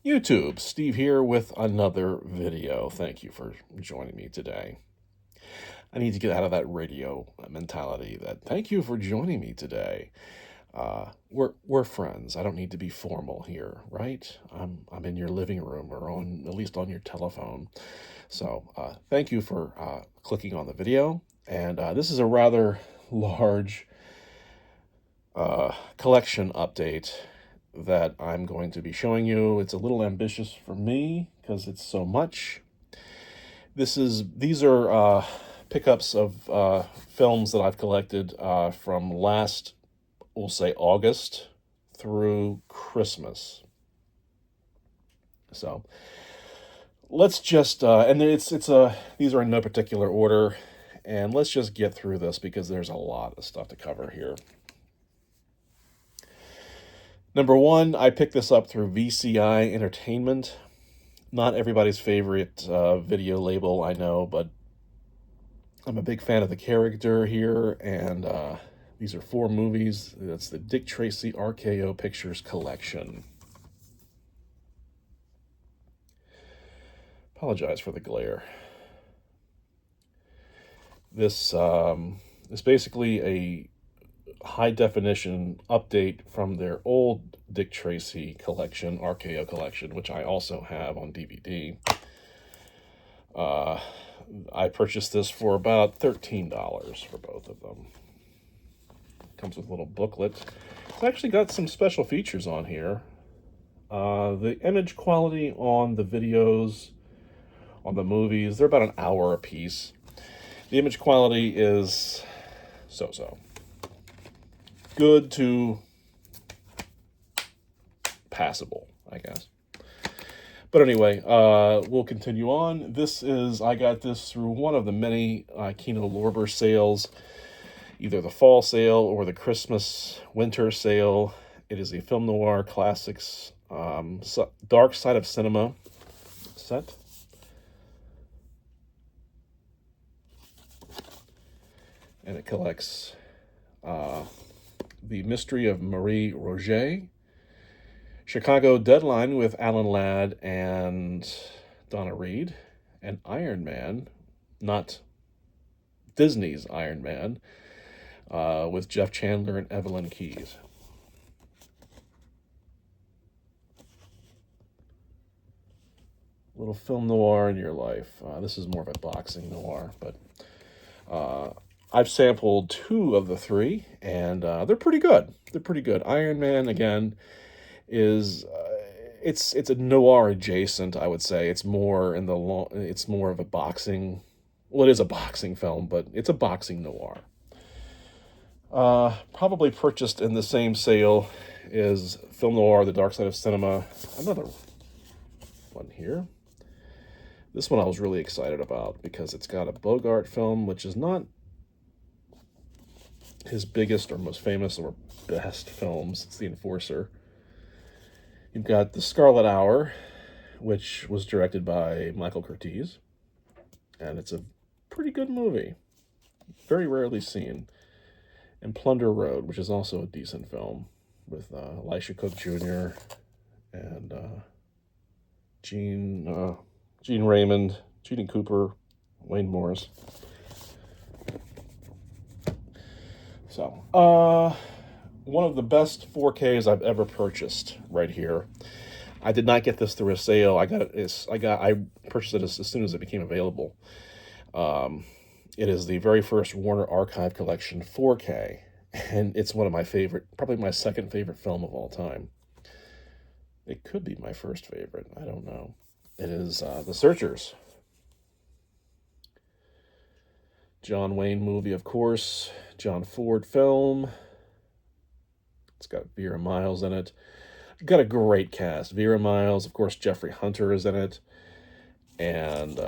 YouTube, Steve here with another video. Thank you for joining me today. I need to get out of that radio mentality that thank you for joining me today. We're friends. I don't need to be formal here, right? I'm in your living room or on at least on your telephone. So thank you for clicking on the video. And this is a rather large collection update that I'm going to be showing you. It's a little ambitious for me because it's so much. These are pickups of films that I've collected from last, we'll say, August through Christmas. So let's just and these are in no particular order, and let's just get through this because there's a lot of stuff to cover here. Number one, I picked this up through VCI Entertainment. Not everybody's favorite video label, I know, but I'm a big fan of the character here, and these are 4 movies. That's the Dick Tracy RKO Pictures Collection. Apologize for the glare. This is basically a high-definition update from their old Dick Tracy collection, RKO collection, which I also have on DVD. I purchased this for about $13 for both of them. Comes with a little booklet. It's actually got some special features on here. The image quality on the videos, on the movies, they're about an hour a piece. The image quality is so-so. Good to passable, I guess. But anyway, we'll continue on. I got this through one of the many Kino Lorber sales, either the fall sale or the Christmas winter sale. It is a Film Noir Classics Dark Side of Cinema set. And it collects The Mystery of Marie Roget, Chicago Deadline with Alan Ladd and Donna Reed, and Iron Man, not Disney's Iron Man, with Jeff Chandler and Evelyn Keyes. Little film noir in your life. This is more of a boxing noir, but I've sampled 2 of the 3, and they're pretty good. They're pretty good. Iron Man, again, is it's a noir adjacent, I would say. It's more it's more of a boxing. Well, it is a boxing film, but it's a boxing noir. Probably purchased in the same sale as Film Noir: The Dark Side of Cinema. Another one here. This one I was really excited about because it's got a Bogart film, which is not his biggest or most famous or best films. It's The Enforcer. You've got The Scarlet Hour, which was directed by Michael Curtiz, and it's a pretty good movie. Very rarely seen. And Plunder Road, which is also a decent film, with Elisha Cook Jr. and Gene Raymond, Gene Cooper, Wayne Morris. So, one of the best 4Ks I've ever purchased right here. I did not get this through a sale. I purchased it as soon as it became available. It is the very first Warner Archive Collection 4K, and it's one of my favorite, probably my second favorite film of all time. It could be my first favorite. I don't know. It is The Searchers. John Wayne movie, of course. John Ford film. It's got Vera Miles in it. Got a great cast. Vera Miles, of course, Jeffrey Hunter is in it. And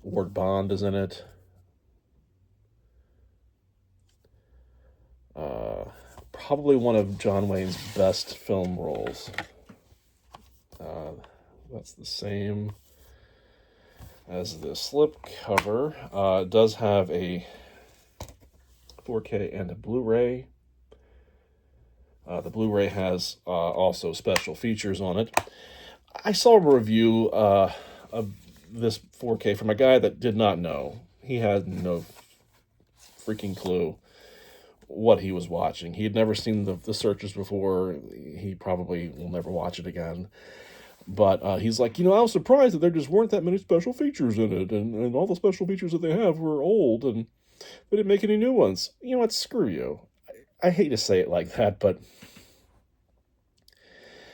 Ward Bond is in it. Probably one of John Wayne's best film roles. That's the same as the slipcover. It does have a 4K and a Blu-ray. The Blu-ray has also special features on it. I saw a review of this 4K from a guy that did not know. He had no freaking clue what he was watching. He had never seen the searches before. He probably will never watch it again. But he's like, I was surprised that there just weren't that many special features in it, and all the special features that they have were old, and they didn't make any new ones. You know what? Screw you. I hate to say it like that, but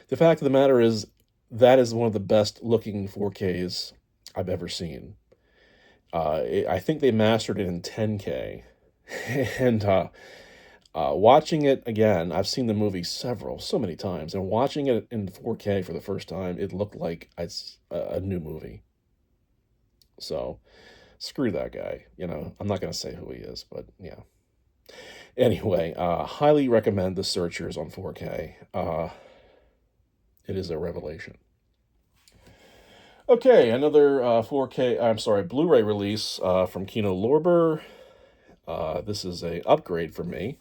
the fact of the matter is, that is one of the best looking 4Ks I've ever seen. I think they mastered it in 10K. And watching it again, I've seen the movie so many times, and watching it in 4K for the first time, it looked like it's a new movie. So, screw that guy. I'm not going to say who he is, but yeah. Anyway, highly recommend The Searchers on 4K. It is a revelation. Okay, another 4K, Blu-ray release from Kino Lorber. This is a upgrade for me.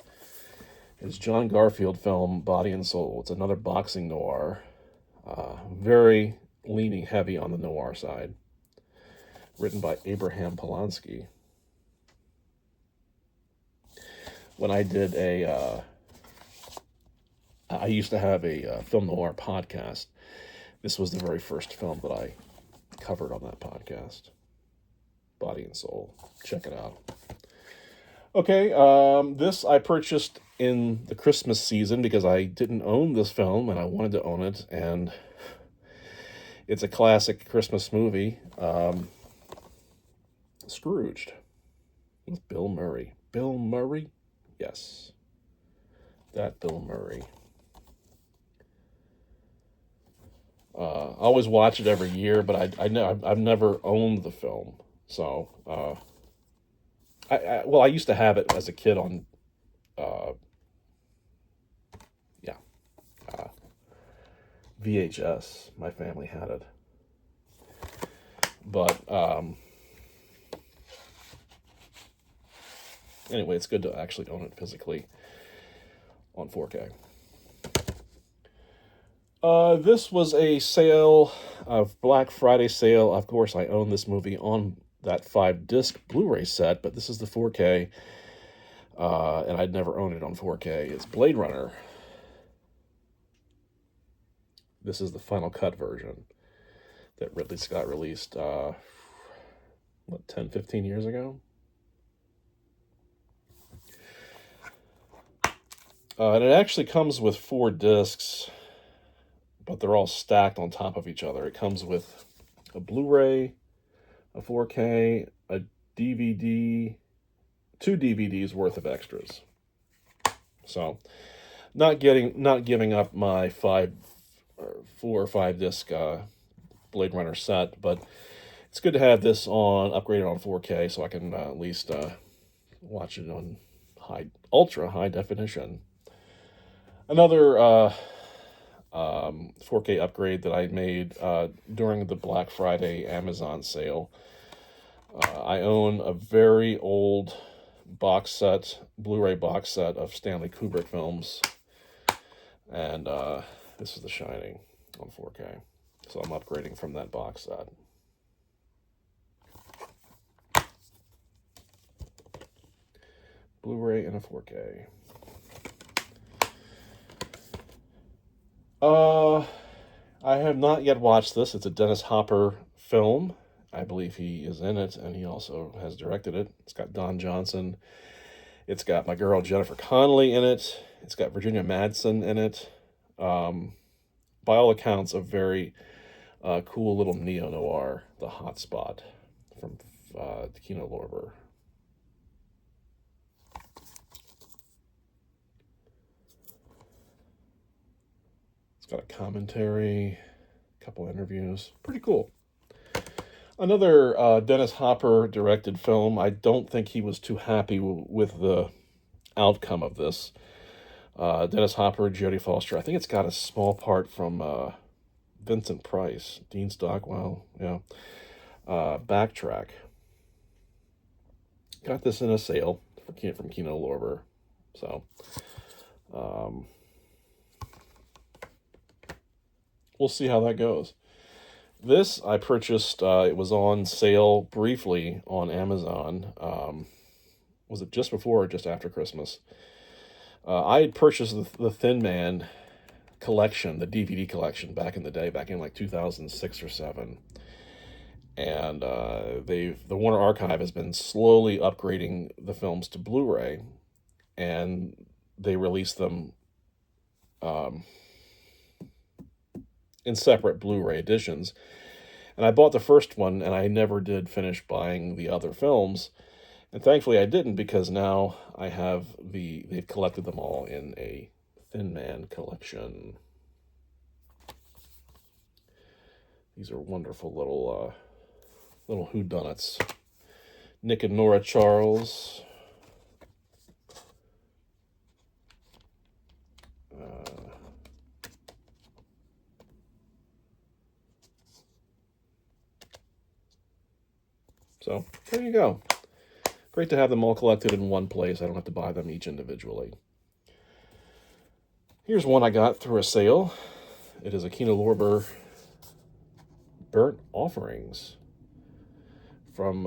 It's John Garfield film Body and Soul. It's another boxing noir. Very leaning heavy on the noir side. Written by Abraham Polanski. When I did I used to have a film noir podcast. This was the very first film that I covered on that podcast. Body and Soul. Check it out. Okay, this I purchased in the Christmas season because I didn't own this film and I wanted to own it, and it's a classic Christmas movie, Scrooged, with Bill Murray. Bill Murray? Yes, that Bill Murray. I always watch it every year, but I've never owned the film, so I used to have it as a kid on VHS. My family had it, but anyway, it's good to actually own it physically on 4K. This was a sale, of Black Friday sale. Of course, I own this movie on that 5-disc Blu-ray set, but this is the 4K, and I'd never owned it on 4K. It's Blade Runner. This is the final cut version that Ridley Scott released, 10, 15 years ago? And it actually comes with 4 discs, but they're all stacked on top of each other. It comes with a Blu-ray, a 4K, a DVD, 2 DVDs worth of extras. So, not giving up my 4 or 5 disc Blade Runner set, but it's good to have this upgraded on 4K so I can at least watch it on ultra high definition. Another 4K upgrade that I made during the Black Friday Amazon sale. I own a very old Blu-ray box set of Stanley Kubrick films, and this is The Shining on 4K. So I'm upgrading from that box set. Blu-ray and a 4K. I have not yet watched this. It's a Dennis Hopper film. I believe he is in it, and he also has directed it. It's got Don Johnson. It's got my girl Jennifer Connelly in it. It's got Virginia Madsen in it. By all accounts, a very cool little neo-noir, The Hot Spot, from Kino Lorber. It's got a commentary, a couple interviews. Pretty cool. Another Dennis Hopper directed film. I don't think he was too happy with the outcome of this. Dennis Hopper, Jodie Foster. I think it's got a small part from Vincent Price, Dean Stockwell. Yeah. Backtrack. Got this in a sale from Kino Lorber. So, we'll see how that goes. This I purchased. It was on sale briefly on Amazon. Was it just before or just after Christmas? I had purchased the Thin Man collection, the DVD collection, back in the day, back in like 2006 or seven. And the Warner Archive has been slowly upgrading the films to Blu-ray, and they release them um, in separate Blu-ray editions. And I bought the first one, and I never did finish buying the other films. And thankfully I didn't, because now I have they've collected them all in a Thin Man collection. These are wonderful little whodunits. Nick and Nora Charles. So there you go. Great to have them all collected in one place. I don't have to buy them each individually. Here's one I got through a sale. It is a Kino Lorber Burnt Offerings from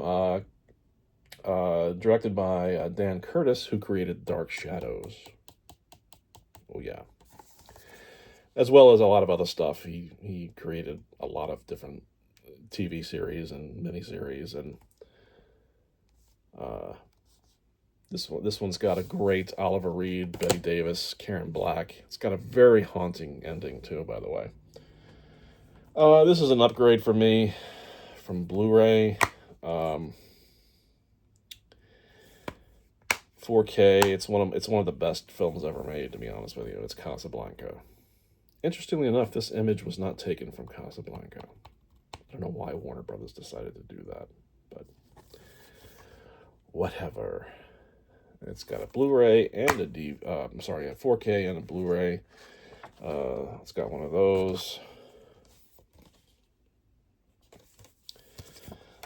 directed by Dan Curtis, who created Dark Shadows. Oh yeah. As well as a lot of other stuff. He created a lot of different TV series and miniseries, and this one's got a great Oliver Reed, Betty Davis, Karen Black. It's got a very haunting ending too, by the way. This is an upgrade for me from Blu-ray. 4K. It's one of the best films ever made, to be honest with you. It's Casablanca. Interestingly enough, this image was not taken from Casablanca. I don't know why Warner Brothers decided to do that, but whatever. It's got a Blu-ray and a 4K and a Blu-ray. It's got one of those.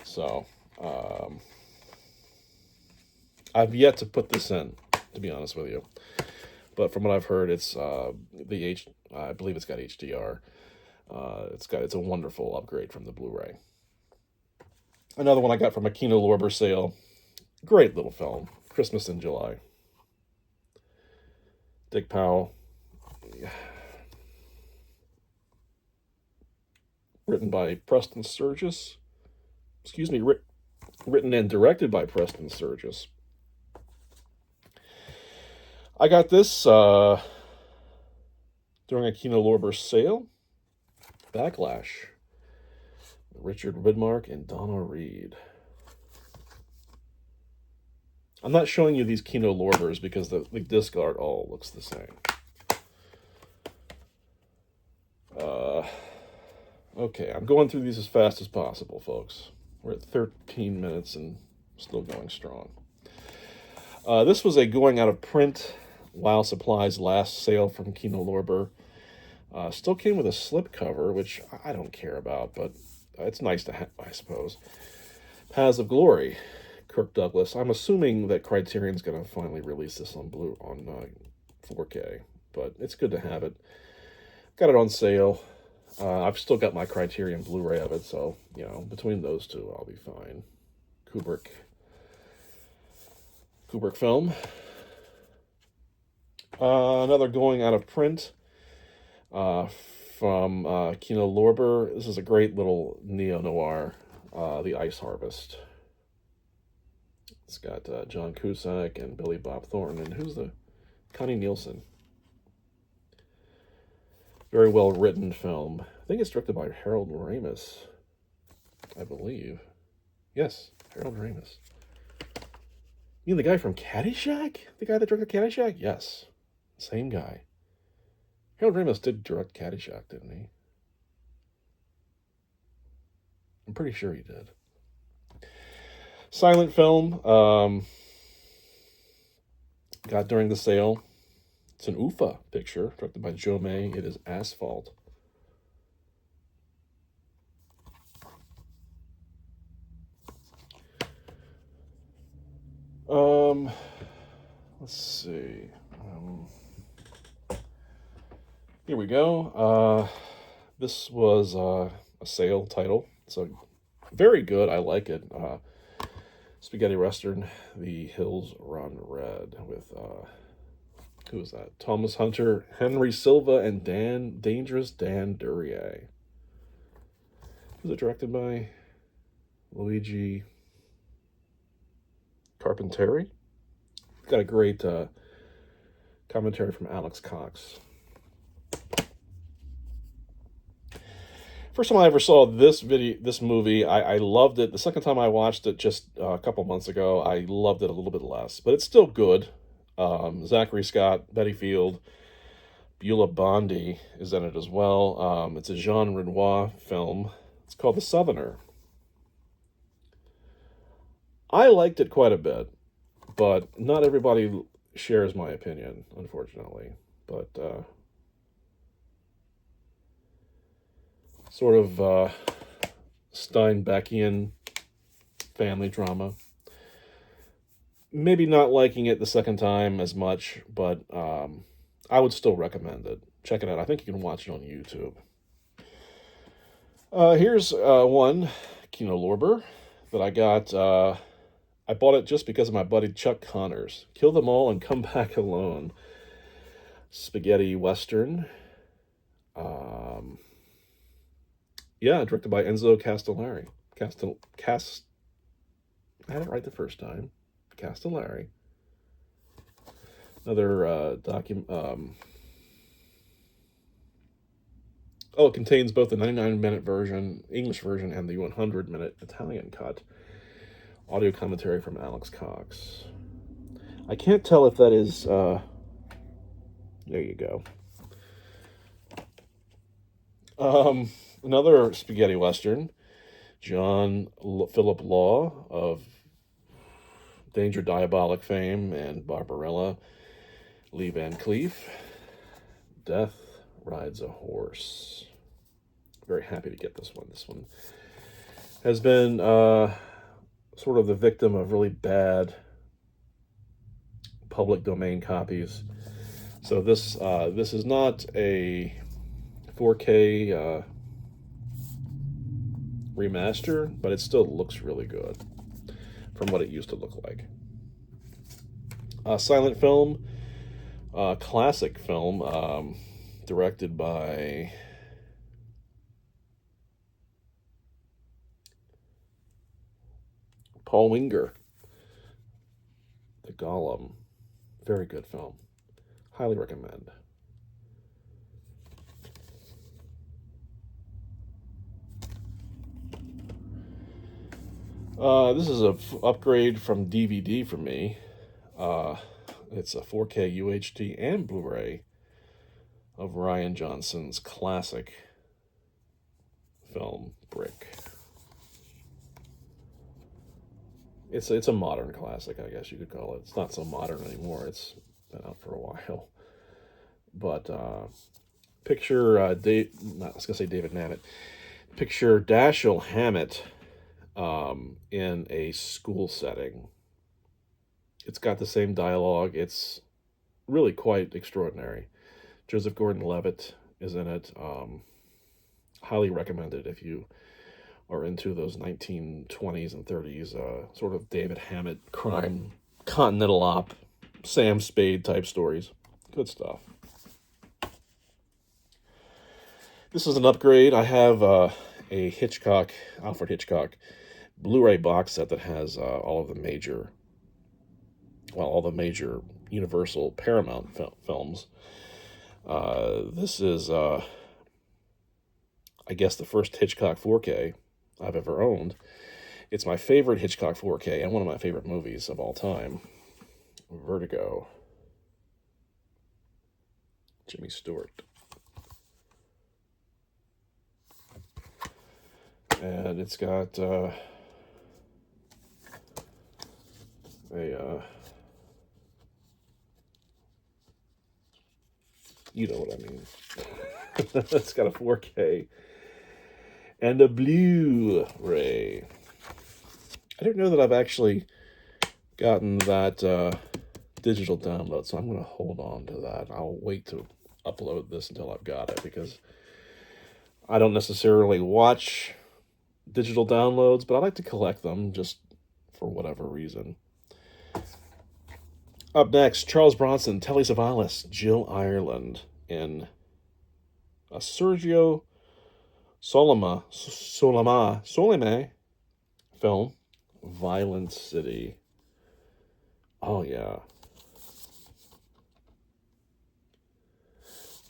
So, I've yet to put this in, to be honest with you. But from what I've heard, it's I believe it's got HDR. It's a wonderful upgrade from the Blu-ray. Another one I got from a Kino Lorber sale. Great little film. Christmas in July. Dick Powell. Written by Preston Sturges. Excuse me, written and directed by Preston Sturges. I got this during a Kino Lorber sale. Backlash. Richard Widmark and Donna Reed. I'm not showing you these Kino Lorbers because the disc art all looks the same. Okay, I'm going through these as fast as possible, folks. We're at 13 minutes and still going strong. This was a going out of print while supplies last sale from Kino Lorber. Still came with a slipcover, which I don't care about, but it's nice to have, I suppose. Paths of Glory, Kirk Douglas. I'm assuming that Criterion's going to finally release this on 4K, but it's good to have it. Got it on sale. I've still got my Criterion Blu-ray of it, so, you know, between those two, I'll be fine. Kubrick film. Another going out of print from Kino Lorber. This is a great little neo-noir, The Ice Harvest. It's got John Cusack and Billy Bob Thornton, and who's the Connie Nielsen. Very well written film. I think it's directed by Harold Ramis, I believe. Yes, Harold Ramis. You mean the guy from Caddyshack? The guy that directed Caddyshack? Yes, same guy. Harold Ramis did direct Caddyshack, didn't he? I'm pretty sure he did. Silent film. Got during the sale. It's an UFA picture, directed by Joe May. It is Asphalt. Let's see. Here we go. This was a sale title, so very good. I like it. Spaghetti Western, The Hills Run Red, with who is that? Thomas Hunter, Henry Silva, and Dangerous Dan Duryea. Was it directed by Luigi Carpentieri? Got a great commentary from Alex Cox. First time I ever saw this movie, I loved it. The second time I watched it just a couple months ago, I loved it a little bit less, but it's still good. Zachary Scott, Betty Field, Beulah Bondi is in it as well. It's a Jean Renoir film. It's called The Southerner. I liked it quite a bit, but not everybody shares my opinion, unfortunately. But sort of Steinbeckian family drama. Maybe not liking it the second time as much, but I would still recommend it. Check it out. I think you can watch it on YouTube. Here's one, Kino Lorber, that I got. I bought it just because of my buddy Chuck Connors. Kill Them All and Come Back Alone. Spaghetti Western. Yeah, directed by Enzo Castellari. I had it right the first time. Castellari. Another it contains both the 99-minute version, English version, and the 100-minute Italian cut. Audio commentary from Alex Cox. I can't tell if that is... there you go. Another spaghetti western. John Philip Law of Danger Diabolic fame and Barbarella. Lee Van Cleef. Death Rides a Horse. Very happy to get this one. This one has been sort of the victim of really bad public domain copies. So this is not a 4K remaster, but it still looks really good from what it used to look like. Silent film, classic film, directed by Paul Winger. The Golem. Very good film. Highly recommend. This is a upgrade from DVD for me. It's a 4K UHD and Blu-ray of Ryan Johnson's classic film, Brick. It's a modern classic, I guess you could call it. It's not so modern anymore. It's been out for a while. But picture I was gonna say David Mamet. Picture Dashiell Hammett in a school setting. It's got the same dialogue. It's really quite extraordinary. Joseph Gordon-Levitt is in it. Highly recommended if you are into those 1920s and 30s sort of David Hammett crime, Continental Op, Sam Spade type stories. Good stuff. This is an upgrade. I have a Alfred Hitchcock Blu-ray box set that has all the major Universal Paramount films. This is, I guess, the first Hitchcock 4K I've ever owned. It's my favorite Hitchcock 4K and one of my favorite movies of all time. Vertigo. Jimmy Stewart. And it's got you know what I mean. It's got a 4K and a Blu-ray. I don't know that I've actually gotten that digital download, so I'm going to hold on to that. I'll wait to upload this until I've got it, because I don't necessarily watch digital downloads, but I like to collect them just for whatever reason. Up next, Charles Bronson, Telly Savalas, Jill Ireland in a Sergio Solime film, Violent City. Oh, yeah.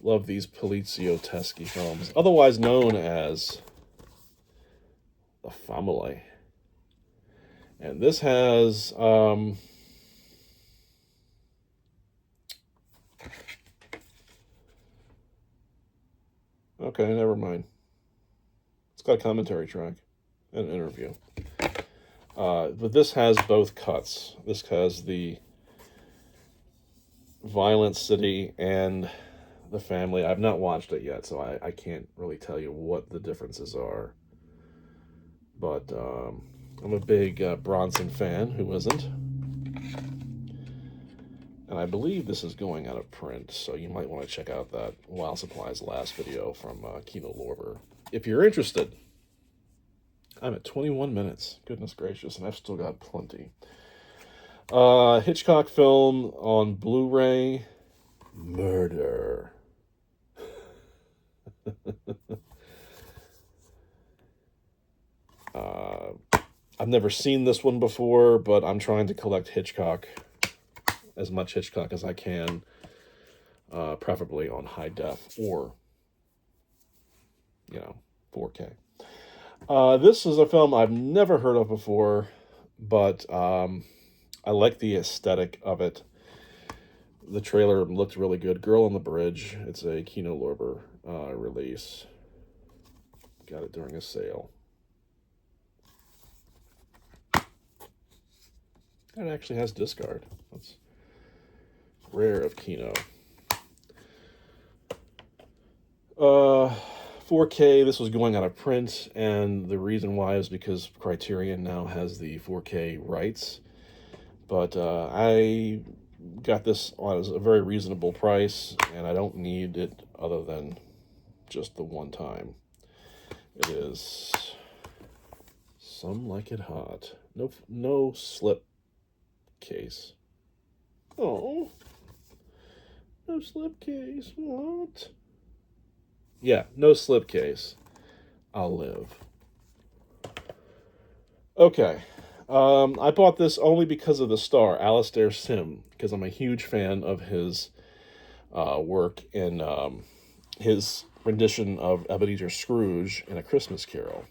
Love these Polizio-tesque films, otherwise known as The Family. And this has, okay, never mind. It's got a commentary track and an interview. But this has both cuts. This has the Violent City and The Family. I've not watched it yet, so I can't really tell you what the differences are. But I'm a big Bronson fan. Who isn't? And I believe this is going out of print, so you might want to check out that While Supplies Last video from Kino Lorber. If you're interested, I'm at 21 minutes. Goodness gracious, and I've still got plenty. Hitchcock film on Blu-ray, Murder. I've never seen this one before, but I'm trying to collect Hitchcock, as much Hitchcock as I can, preferably on high def or, 4K. This is a film I've never heard of before, but I like the aesthetic of it. The trailer looked really good. Girl on the Bridge. It's a Kino Lorber release. Got it during a sale. It actually has discard. That's rare of Kino. 4K, this was going out of print, and the reason why is because Criterion now has the 4K rights. But I got this on a very reasonable price, and I don't need it other than just the one time. It is Some Like It Hot. No slip case. Oh, no slip case. What? Yeah, no slip case. I'll live. Okay. I bought this only because of the star, Alastair Sim, because I'm a huge fan of his work in his rendition of Ebenezer Scrooge in A Christmas Carol.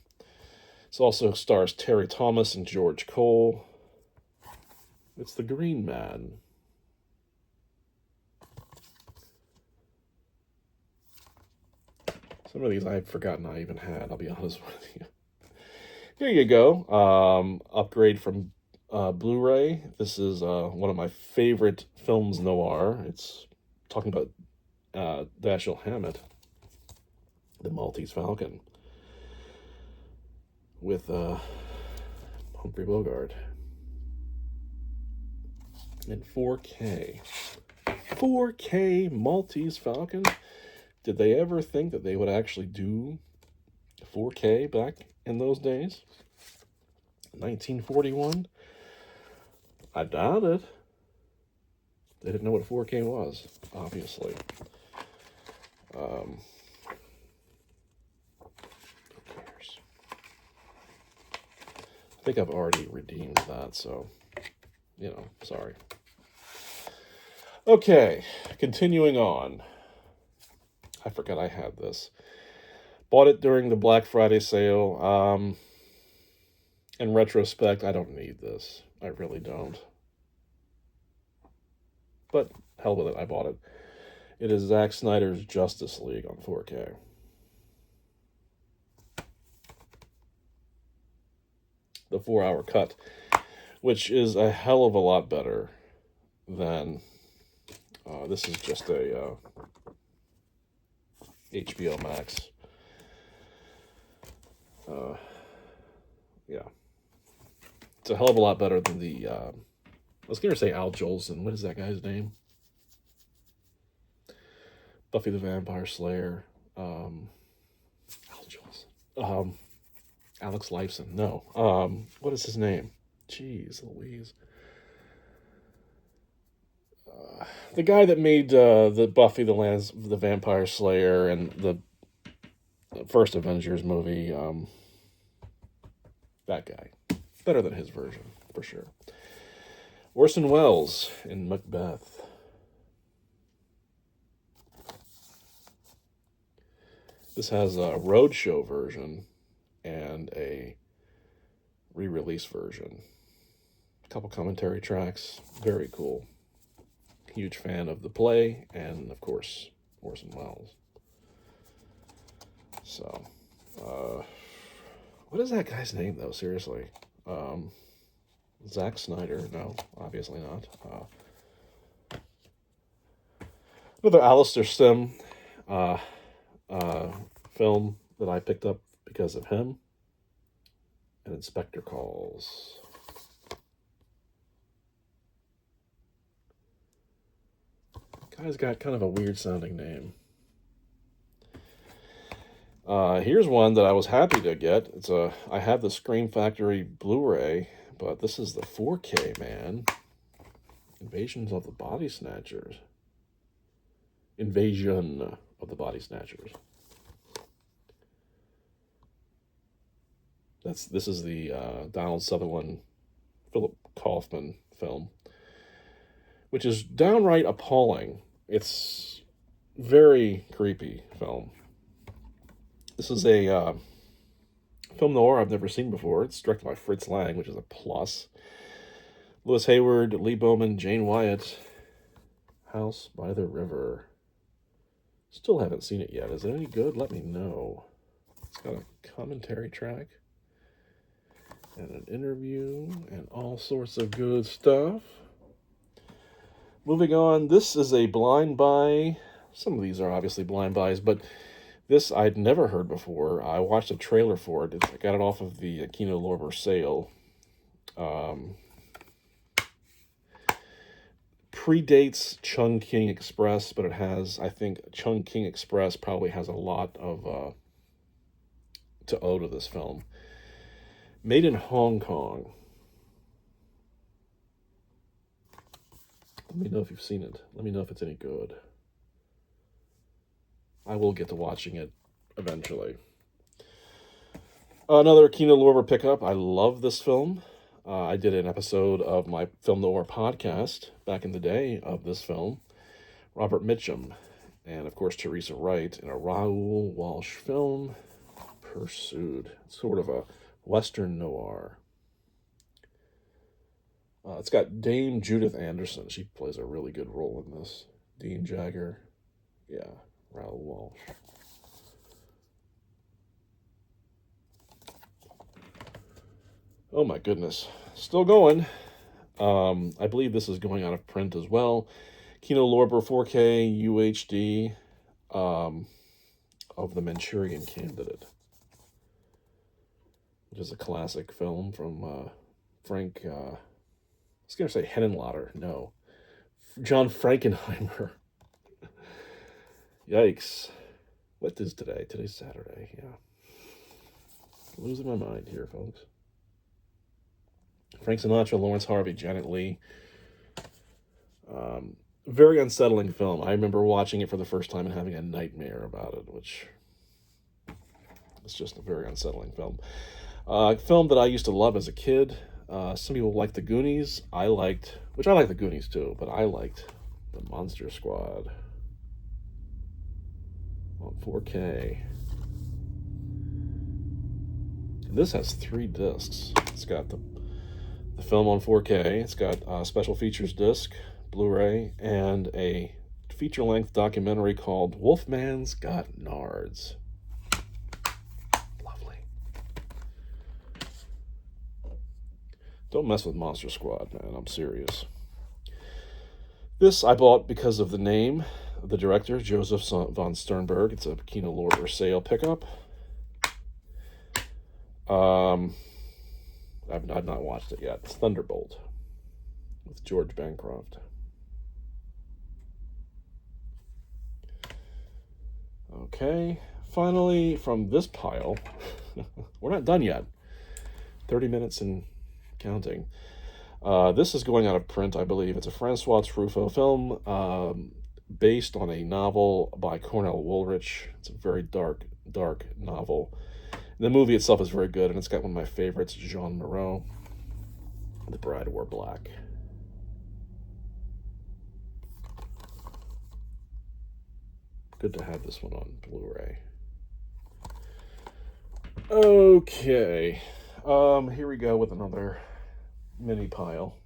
It also stars Terry Thomas and George Cole. It's The Green Man. Some of these I've forgotten I even had, I'll be honest with you. Here you go. Upgrade from Blu-ray. This is one of my favorite films noir. It's talking about Dashiell Hammett, the Maltese Falcon, with Humphrey Bogart. In 4K. 4K Maltese Falcon? Did they ever think that they would actually do 4K back in those days? 1941? I doubt it. They didn't know what 4K was, obviously. Who cares? I think I've already redeemed that, so, sorry. Okay, continuing on. I forgot I had this. Bought it during the Black Friday sale. In retrospect, I don't need this. I really don't. But hell with it, I bought it. It is Zack Snyder's Justice League on 4K. The 4-hour cut, which is a hell of a lot better than this is just a HBO Max. Yeah. It's a hell of a lot better than the, I was going to say Al Jolson. What is that guy's name? Buffy the Vampire Slayer. Al Alex Lifeson. No. What is his name? Jeez Louise. The guy that made the Buffy the Vampire Slayer and the first Avengers movie. That guy. Better than his version, for sure. Orson Welles in Macbeth. This has a roadshow version and a re-release version. A couple commentary tracks. Very cool. Huge fan of the play and, of course, Orson Welles. So, what is that guy's name, though? Seriously. Zack Snyder? No, obviously not. Another Alistair Sim film that I picked up because of him. And Inspector Calls. Guy's got kind of a weird sounding name. Here's one that I was happy to get. I have the Scream Factory Blu-ray, but this is the 4K, man. Invasion of the Body Snatchers. This is the Donald Sutherland, Philip Kaufman film, which is downright appalling. It's very creepy film. This is a film noir I've never seen before. It's directed by Fritz Lang, which is a plus. Louis Hayward, Lee Bowman, Jane Wyatt. House by the River. Still haven't seen it yet. Is it any good? Let me know. It's got a commentary track and an interview and all sorts of good stuff. Moving on, this is a blind buy. Some of these are obviously blind buys, but this I'd never heard before. I watched a trailer for it. I got it off of the Kino Lorber sale. Predates Chung King Express, but I think Chung King Express probably has a lot of to owe to this film. Made in Hong Kong. Let me know if you've seen it. Let me know if it's any good. I will get to watching it eventually. Another Kino Lorber pickup. I love this film. I did an episode of my Film Noir podcast back in the day of this film. Robert Mitchum and, of course, Teresa Wright in a Raoul Walsh film, Pursued. It's sort of a Western noir. It's got Dame Judith Anderson. She plays a really good role in this. Dean Jagger. Yeah, Raoul Walsh. Oh my goodness. Still going. I believe this is going out of print as well. Kino Lorber 4K UHD of The Manchurian Candidate, which is a classic film from Frank... I was going to say Henenlotter. No. John Frankenheimer. Yikes. What is today? Today's Saturday, yeah. Losing my mind here, folks. Frank Sinatra, Lawrence Harvey, Janet Leigh. Very unsettling film. I remember watching it for the first time and having a nightmare about it, which is just a very unsettling film. Film that I used to love as a kid. Some people like The Goonies. I like The Goonies too, but I liked The Monster Squad on 4K. And this has 3 discs. It's got the film on 4K. It's got a special features disc, Blu-ray, and a feature-length documentary called Wolfman's Got Nards. Lovely. Don't mess with Monster Squad, man. I'm serious. This I bought because of the name of the director, Joseph von Sternberg. It's a Kino Lorber sale pickup. I've not watched it yet. It's Thunderbolt with George Bancroft. Okay, finally from this pile, We're not done yet. 30 minutes and counting. This is going out of print, I believe. It's a Francois Truffaut film based on a novel by Cornell Woolrich. It's a very dark, dark novel. The movie itself is very good, and it's got one of my favorites, Jean Moreau. The Bride Wore Black. Good to have this one on Blu-ray. Okay. Here we go with another mini pile.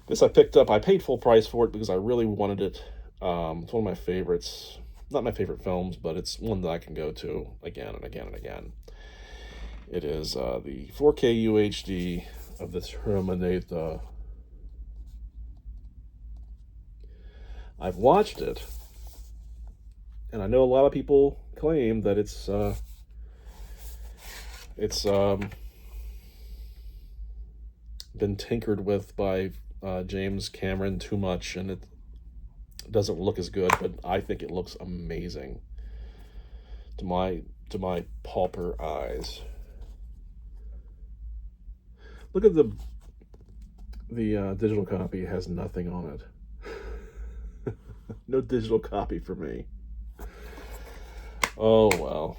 This I picked up. I paid full price for it because I really wanted it. It's one of my favorites. Not my favorite films, but it's one that I can go to again and again and again. It is the 4K UHD of the Terminator. I've watched it, and I know a lot of people claim that it's been tinkered with by James Cameron too much, and it doesn't look as good, but I think it looks amazing to my pauper eyes. Look at the digital copy. It has nothing on it. No digital copy for me. Oh well,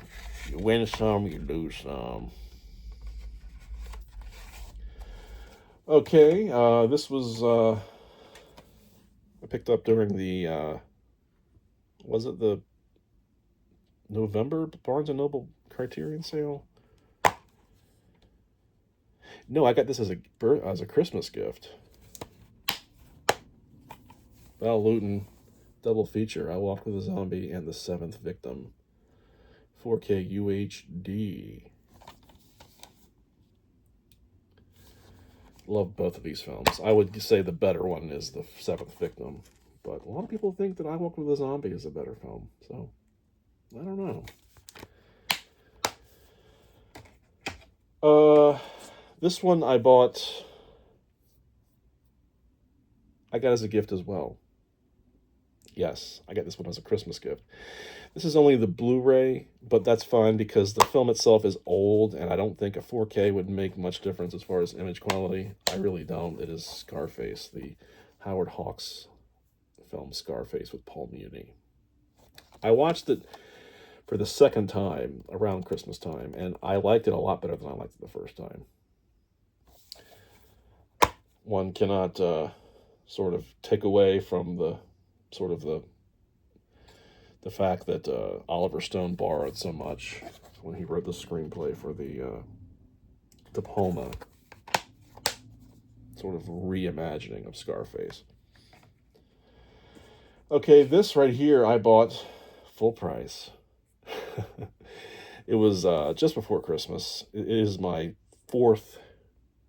you win some, you lose some. Okay, this was I picked up during the was it the November Barnes and Noble Criterion sale? No, I got this as a Christmas gift. Val Lewton double feature. I Walked with a Zombie and The Seventh Victim. 4K UHD. Love both of these films. I would say the better one is The Seventh Victim, but a lot of people think that I Walked with a Zombie is a better film, so I don't know. This one I got as a gift as well. Yes, I got this one as a Christmas gift. This is only the Blu-ray, but that's fine because the film itself is old, and I don't think a 4K would make much difference as far as image quality. I really don't. It is Scarface, the Howard Hawks film Scarface with Paul Muni. I watched it for the second time around Christmas time, and I liked it a lot better than I liked it the first time. One cannot sort of take away from the fact that Oliver Stone borrowed so much when he wrote the screenplay for the De Palma sort of reimagining of Scarface. Okay, this right here I bought full price. It was just before Christmas. It is my fourth,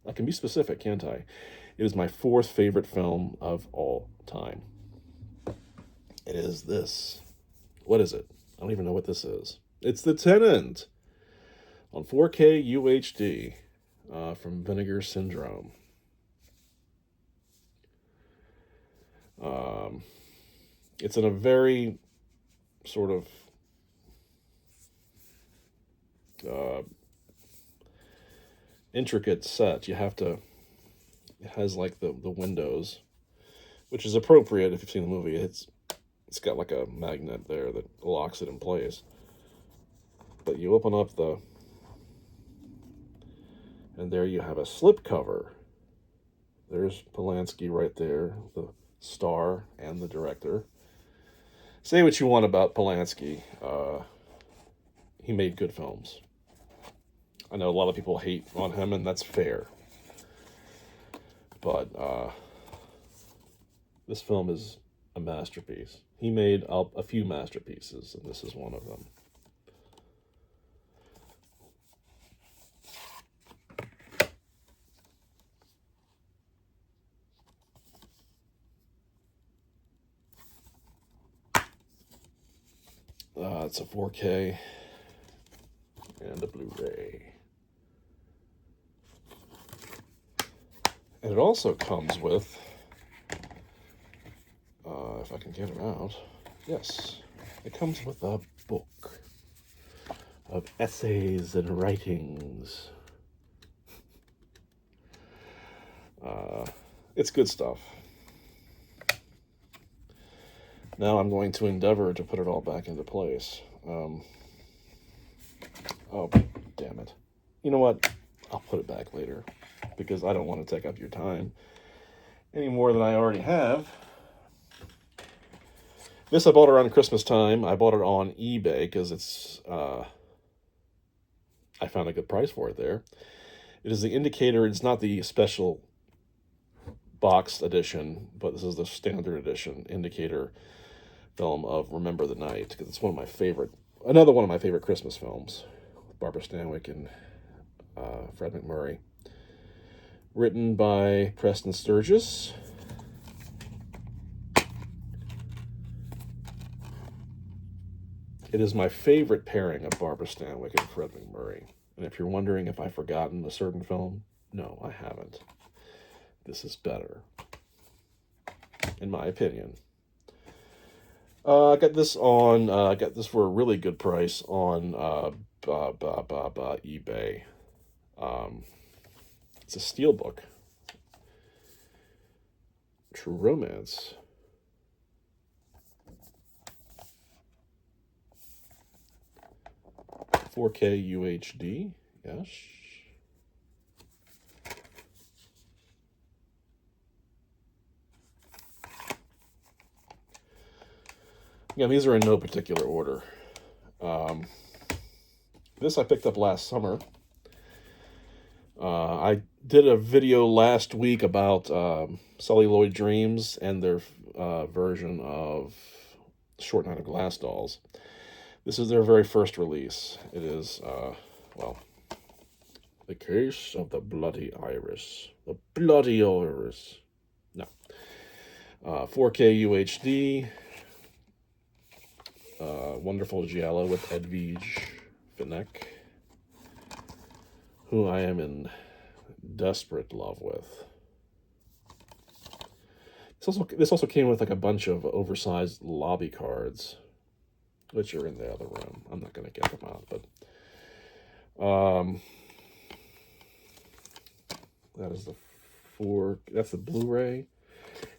I can be specific, can't I? It is my fourth favorite film of all time. It is this. What is it? I don't even know what this is. It's The Tenant on 4K UHD from Vinegar Syndrome. It's in a very sort of intricate set. It has like the windows, which is appropriate if you've seen the movie. It's got like a magnet there that locks it in place. But you open up and there you have a slipcover. There's Polanski right there, the star and the director. Say what you want about Polanski. He made good films. I know a lot of people hate on him, and that's fair. But this film is a masterpiece. He made a few masterpieces, and this is one of them. It's a 4K and a Blu-ray. And it also comes with, if I can get it out, yes, it comes with a book. of essays and writings. It's good stuff. Now I'm going to endeavor to put it all back into place. Oh, damn it. You know what? I'll put it back later because I don't want to take up your time any more than I already have. This I bought around Christmas time. I bought it on eBay because it's, I found a good price for it there. It is the Indicator. It's not the special boxed edition, but this is the standard edition Indicator film of Remember the Night, because it's another one of my favorite Christmas films, with Barbara Stanwyck and Fred MacMurray. Written by Preston Sturges. It is my favorite pairing of Barbara Stanwyck and Fred MacMurray. And if you're wondering if I've forgotten a certain film, no, I haven't. This is better, in my opinion. I got this for a really good price on eBay. It's a steelbook. True Romance. .4K UHD, yes. Yeah, these are in no particular order. This I picked up last summer. I did a video last week about Celluloid Dreams and their version of Short Night of Glass Dolls. This is their very first release. It is, The Case of the Bloody Iris. The Bloody Iris. No. 4K UHD. Wonderful Giallo with Edwige Fenech, who I am in desperate love with. This also came with like a bunch of oversized lobby cards, which are in the other room. I'm not going to get them out, but that's the Blu-ray.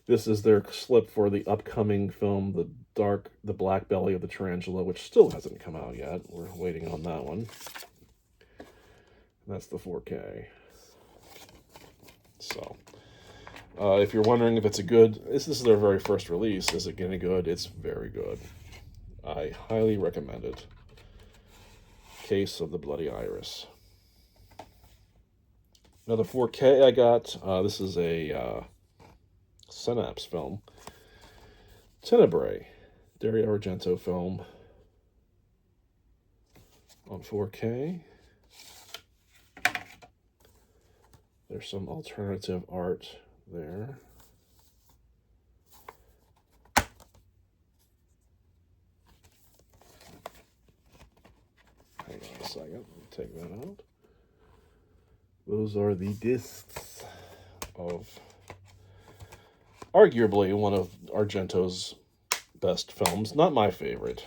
This is their slip for the upcoming film, The Black Belly of the Tarantula, which still hasn't come out yet. We're waiting on that one. That's the 4K. So, if you're wondering if it's this is their very first release. Is it any good? It's very good. I highly recommend it. Case of the Bloody Iris. Another 4K I got. This is a Synapse film. Tenebrae. Dario Argento film. On 4K. There's some alternative art there. Hang on a second. Let me take that out. Those are the discs of arguably one of Argento's best films. Not my favorite,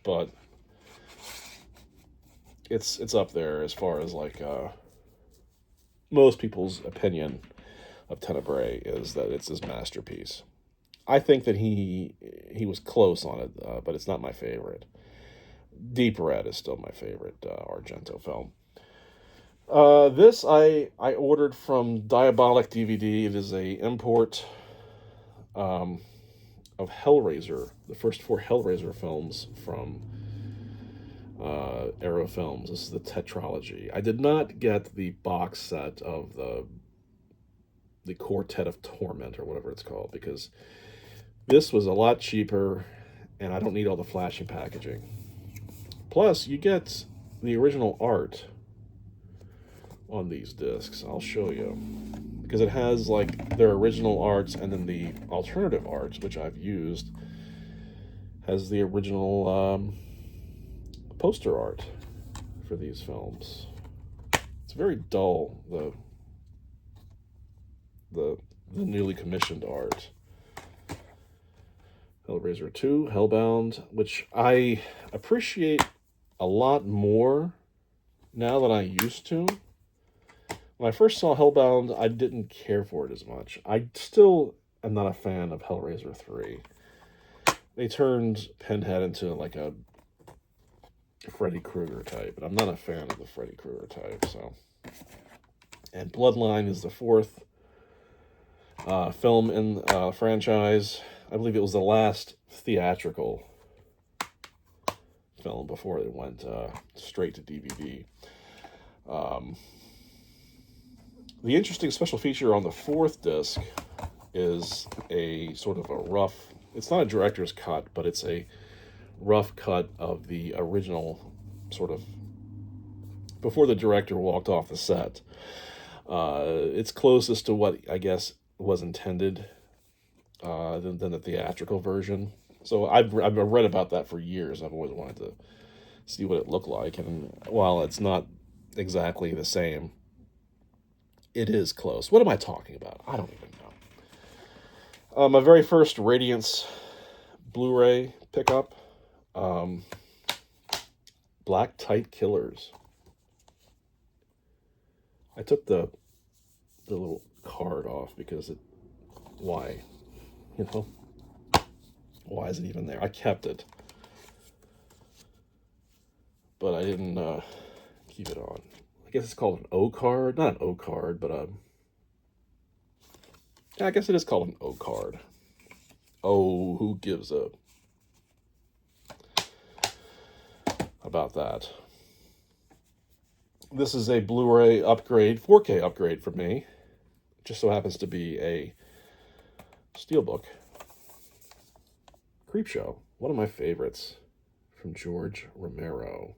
but it's up there as far as like most people's opinion of Tenebrae is that it's his masterpiece. I think that he was close on it, but it's not my favorite. Deep Red is still my favorite Argento film. This I ordered from Diabolic DVD. It is a import of Hellraiser, the first 4 Hellraiser films from Arrow Films. This is the tetralogy. I did not get the box set of the Quartet of Torment or whatever it's called, because this was a lot cheaper and I don't need all the flashing packaging. Plus, you get the original art on these discs. I'll show you, because it has like their original arts and then the alternative arts, which I've used, has the original poster art for these films. It's very dull, the newly commissioned art. Hellraiser 2, Hellbound, which I appreciate a lot more now than I used to. When I first saw Hellbound, I didn't care for it as much. I still am not a fan of Hellraiser 3. They turned Pinhead into like a Freddy Krueger type, and I'm not a fan of the Freddy Krueger type, so. And Bloodline is the fourth film in the franchise. I believe it was the last theatrical film before it went straight to DVD. The interesting special feature on the fourth disc is a sort of a rough, it's not a director's cut, but it's a rough cut of the original, sort of before the director walked off the set. It's closest to what I guess was intended than the theatrical version. So I've read about that for years. I've always wanted to see what it looked like, and while it's not exactly the same, it is close. What am I talking about? I don't even know. My very first Radiance Blu-ray pickup, Black Tight Killers. I took the little card off because it, why? You know? Why is it even there? I kept it. But I didn't keep it on. I guess it's called an O card. Not an O card, but yeah, I guess it is called an O card. Oh, who gives a about that? This is a Blu-ray upgrade, 4K upgrade for me. Just so happens to be a steelbook. Creepshow, one of my favorites, from George Romero.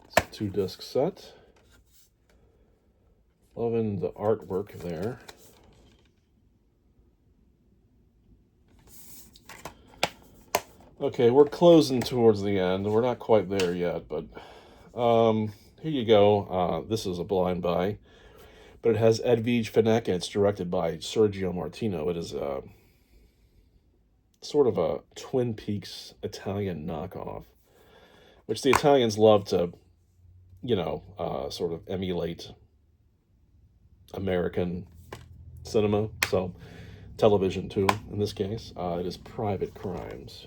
It's a 2-disc set. Loving the artwork there. Okay, we're closing towards the end. We're not quite there yet, but here you go. This is a blind buy, but it has Edwige Fenech, and it's directed by Sergio Martino. It is sort of a Twin Peaks Italian knockoff, which the Italians love to, you know, sort of emulate American cinema, so television too, in this case. It is Private Crimes.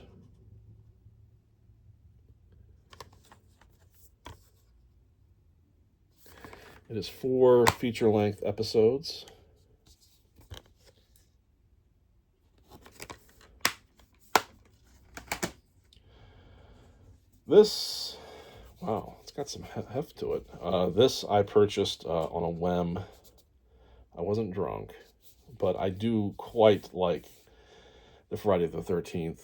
It is 4 feature-length episodes. This, wow, it's got some heft to it. This I purchased on a whim. I wasn't drunk, but I do quite like the Friday the 13th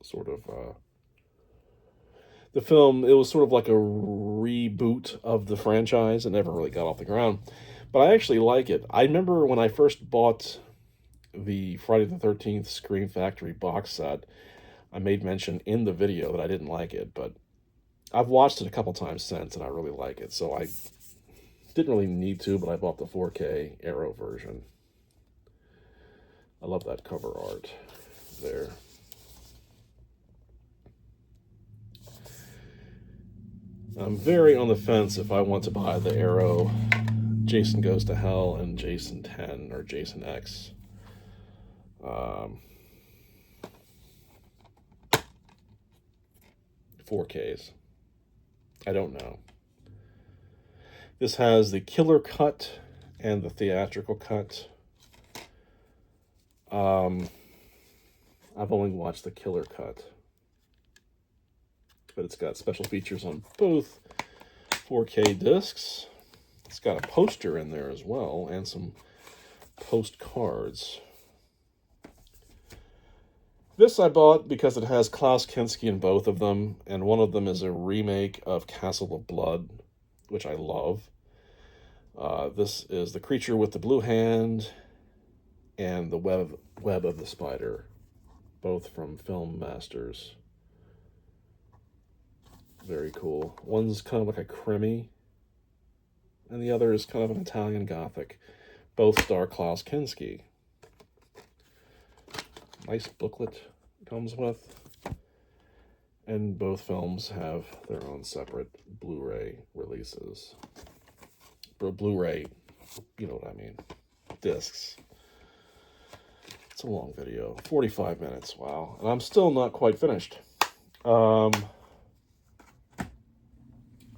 sort of the film. It was sort of like a reboot of the franchise. It never really got off the ground, but I actually like it. I remember when I first bought the Friday the 13th Scream Factory box set, I made mention in the video that I didn't like it, but I've watched it a couple times since, and I really like it. So I didn't really need to, but I bought the 4K Arrow version. I love that cover art there. I'm very on the fence if I want to buy the Arrow Jason Goes to Hell and Jason 10 or Jason X. 4Ks. I don't know. This has the killer cut and the theatrical cut. I've only watched the killer cut, but it's got special features on both 4K discs. It's got a poster in there as well, and some postcards. This I bought because it has Klaus Kinski in both of them, and one of them is a remake of Castle of Blood, which I love. This is The Creature with the Blue Hand and The Web of the Spider, both from Film Masters. Very cool. One's kind of like a crimmy, and the other is kind of an Italian Gothic. Both star Klaus Kinski. Nice booklet it comes with. And both films have their own separate Blu-ray releases. Blu-ray, you know what I mean. Discs. It's a long video. 45 minutes, wow. And I'm still not quite finished. I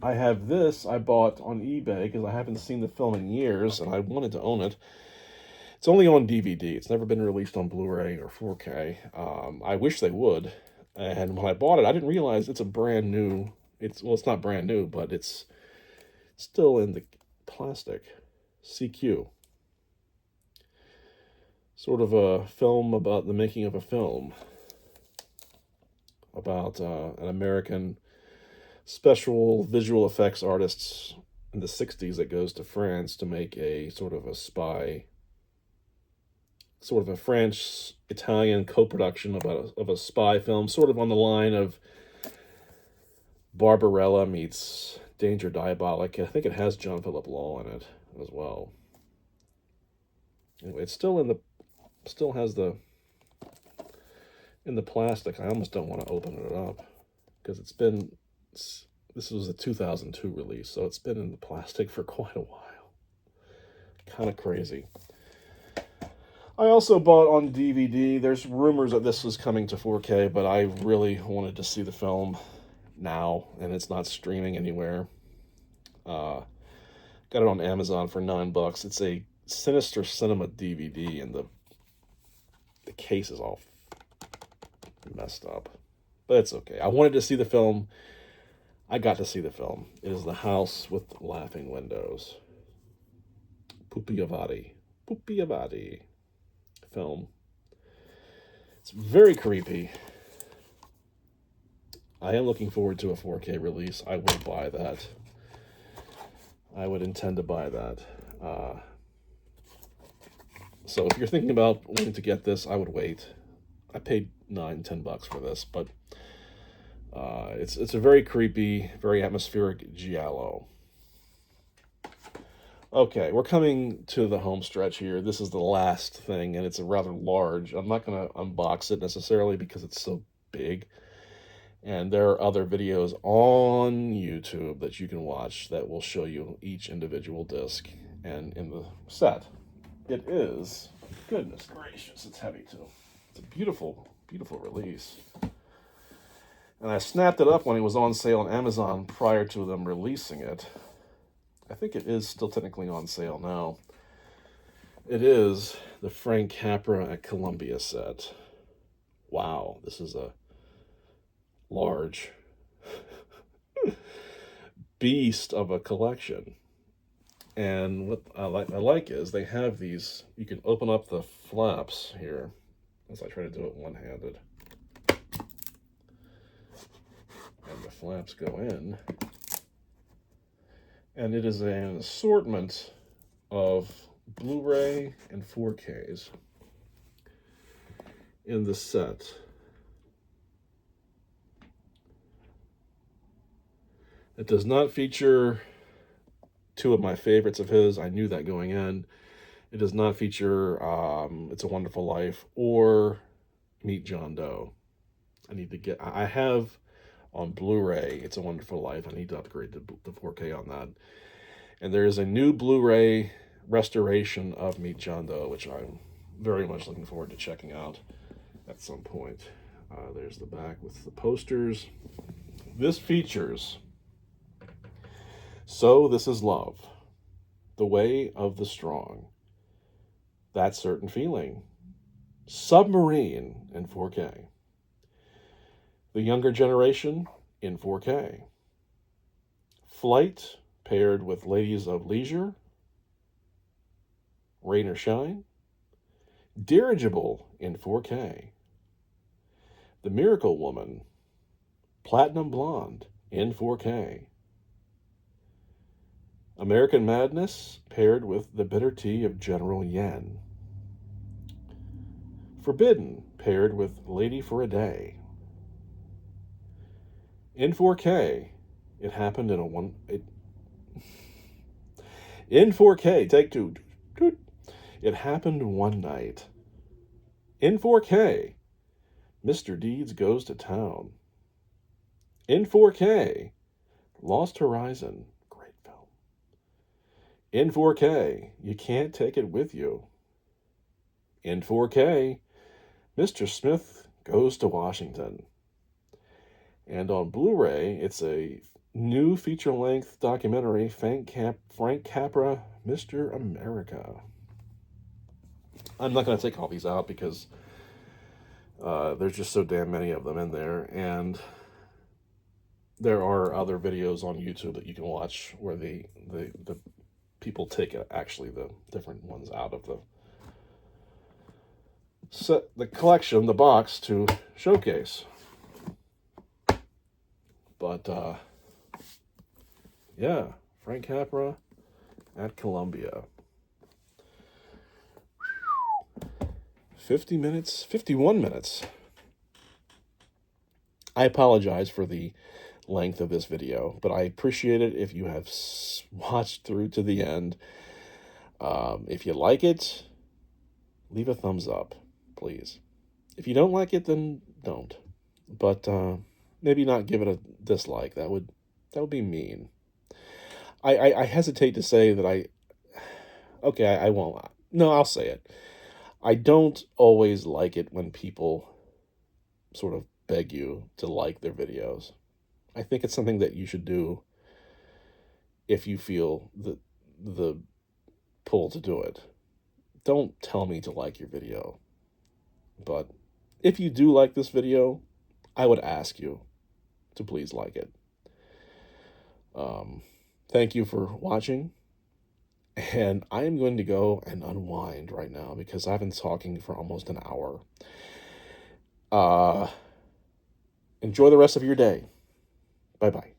have this I bought on eBay because I haven't seen the film in years and I wanted to own it. It's only on DVD. It's never been released on Blu-ray or 4K. I wish they would. And when I bought it, I didn't realize it's a brand new. It's not brand new, but it's still in the plastic. CQ. Sort of a film about the making of a film about an American special visual effects artist in the 60s that goes to France to make a sort of a spy, sort of a French-Italian co-production of a spy film, sort of on the line of Barbarella meets Danger Diabolik. I think it has John Philip Law in it as well. Anyway, it's still has the in the plastic. I almost don't want to open it up because this was a 2002 release, so it's been in the plastic for quite a while. Kind of crazy. I also bought on DVD. There's rumors that this was coming to 4K, but I really wanted to see the film now, and it's not streaming anywhere. Got it on Amazon for $9. It's a Sinister Cinema DVD, and the case is all messed up. But it's okay. I wanted to see the film. I got to see the film. It is The House with Laughing Windows. Pupi Avati film. It's very creepy. I am looking forward to a 4K release. I will buy that. I would intend to buy that. So if you're thinking about wanting to get this, I would wait. I paid $9-10 for this, but it's a very creepy, very atmospheric giallo. Okay, we're coming to the home stretch here. This is the last thing, and it's a rather large. I'm not going to unbox it necessarily because it's so big. And there are other videos on YouTube that you can watch that will show you each individual disc and in the set. It is, goodness gracious, it's heavy too. It's a beautiful, beautiful release. And I snapped it up when it was on sale on Amazon prior to them releasing it. I think it is still technically on sale now. It is the Frank Capra at Columbia set. Wow, this is a large beast of a collection. And what I like is they have these, you can open up the flaps here, as I try to do it one-handed. And the flaps go in. And it is an assortment of Blu-ray and 4Ks in the set. It does not feature two of my favorites of his. I knew that going in. It does not feature It's a Wonderful Life or Meet John Doe. I have on Blu-ray It's a Wonderful Life. I need to upgrade to 4K on that. And there is a new Blu-ray restoration of Meet John Doe, which I'm very much looking forward to checking out at some point. There's the back with the posters. This features So This Is Love, The Way of the Strong, That Certain Feeling, Submarine in 4K, The Younger Generation in 4K, Flight paired with Ladies of Leisure, Rain or Shine, Dirigible in 4K, The Miracle Woman, Platinum Blonde in 4K, American Madness paired with The Bitter Tea of General Yen, Forbidden paired with Lady for a Day. In 4K, it happened in in 4K, take two. It happened one night. In 4K, Mr. Deeds Goes to Town. In 4K, Lost Horizon. Great film. In 4K, You Can't Take It With You. In 4K, Mr. Smith Goes to Washington. And on Blu-ray, it's a new feature-length documentary, Frank Capra, Mr. America. I'm not going to take all these out because there's just so damn many of them in there. And there are other videos on YouTube that you can watch where the people take actually the different ones out of the collection, the box, to showcase. But yeah, Frank Capra at Columbia. 50 minutes, 51 minutes. I apologize for the length of this video, but I appreciate it if you have watched through to the end. If you like it, leave a thumbs up, please. If you don't like it, then don't. But maybe not give it a dislike. That would be mean. I hesitate to say that I won't. No, I'll say it. I don't always like it when people sort of beg you to like their videos. I think it's something that you should do if you feel the pull to do it. Don't tell me to like your video. But if you do like this video, I would ask you to please like it. Thank you for watching. And I am going to go and unwind right now because I've been talking for almost an hour. Enjoy the rest of your day. Bye-bye.